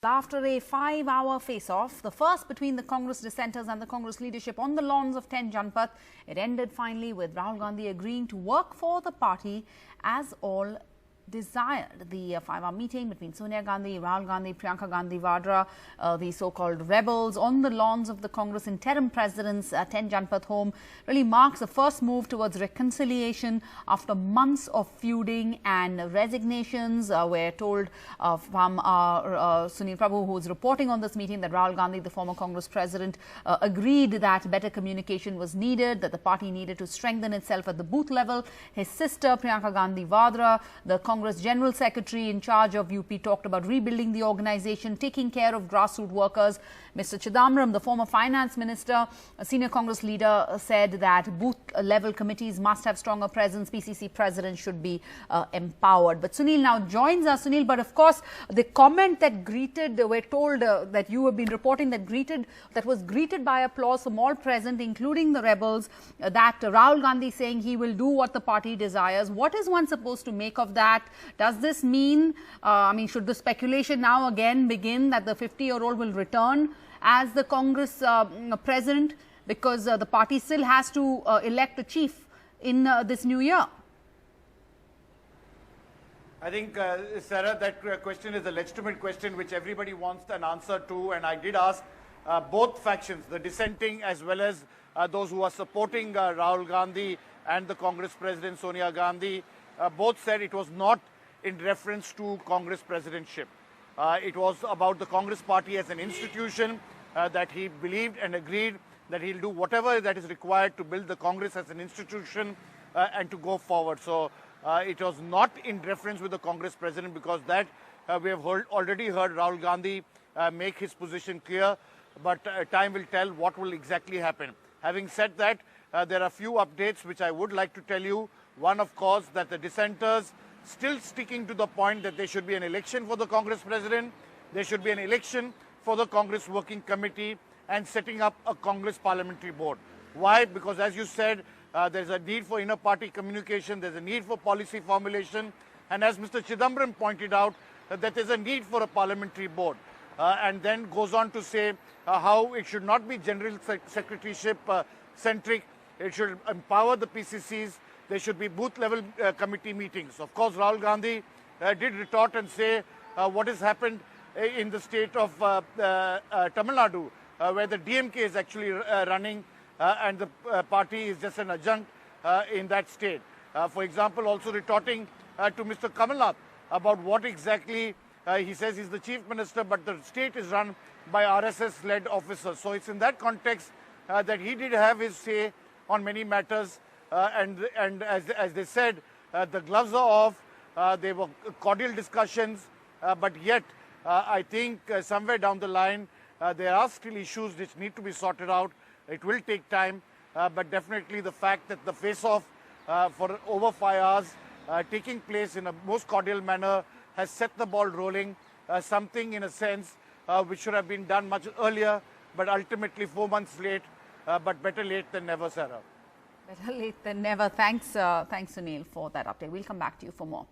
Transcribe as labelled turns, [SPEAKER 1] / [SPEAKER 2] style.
[SPEAKER 1] After a 5-hour face-off, the first between the Congress dissenters and the Congress leadership on the lawns of 10 Janpath, it ended finally with Rahul Gandhi agreeing to work for the party as all desired. The 5-hour meeting between Sonia Gandhi, Rahul Gandhi, Priyanka Gandhi Vadra, the so-called rebels on the lawns of the Congress interim president's 10 Janpath home really marks the first move towards reconciliation after months of feuding and resignations. We're told from Sunil Prabhu, who is reporting on this meeting, that Rahul Gandhi, the former Congress president, agreed that better communication was needed, that the party needed to strengthen itself at the booth level. His sister, Priyanka Gandhi Vadra, the Congress General Secretary in charge of UP, talked about rebuilding the organization, taking care of grassroots workers. Mr. Chidambaram, the former finance minister, a senior Congress leader, said that booth-level committees must have stronger presence. PCC president should be empowered. But Sunil now joins us. Sunil, but of course, the comment that greeted, we're told that you have been reporting that was greeted by applause from all present, including the rebels, that Rahul Gandhi saying he will do what the party desires. What is one supposed to make of that? Does this mean, should the speculation now again begin that the 50-year-old will return as the Congress president, because the party still has to elect a chief in this new year?
[SPEAKER 2] I think, Sarah, that question is a legitimate question which everybody wants an answer to, and I did ask both factions, the dissenting as well as those who are supporting Rahul Gandhi and the Congress president Sonia Gandhi. Both said it was not in reference to Congress presidentship. It was about the Congress party as an institution, that he believed and agreed that he'll do whatever that is required to build the Congress as an institution and to go forward. So it was not in reference with the Congress president, because that we have already heard Rahul Gandhi make his position clear, but time will tell what will exactly happen. Having said that, there are a few updates which I would like to tell you. One, of course, that the dissenters still sticking to the point that there should be an election for the Congress president, there should be an election for the Congress working committee, and setting up a Congress parliamentary board. Why? Because as you said, there's a need for inner party communication, there's a need for policy formulation, and as Mr. Chidambaram pointed out, that there's a need for a parliamentary board. And then goes on to say how it should not be general secretaryship centric, it should empower the PCCs, there should be booth-level committee meetings. Of course, Rahul Gandhi did retort and say what has happened in the state of Tamil Nadu, where the DMK is actually running and the party is just an adjunct in that state. For example, also retorting to Mr. Kamalnath about what exactly he says he's the chief minister, but the state is run by RSS-led officers. So it's in that context that he did have his say on many matters. And as they said, the gloves are off, they were cordial discussions, but yet I think somewhere down the line there are still issues which need to be sorted out. It will take time, but definitely the fact that the face-off for over 5 hours taking place in a most cordial manner has set the ball rolling, something in a sense which should have been done much earlier, but ultimately 4 months late, but better late than never, Sarah.
[SPEAKER 1] Better late than never. Thanks, Sunil, for that update. We'll come back to you for more.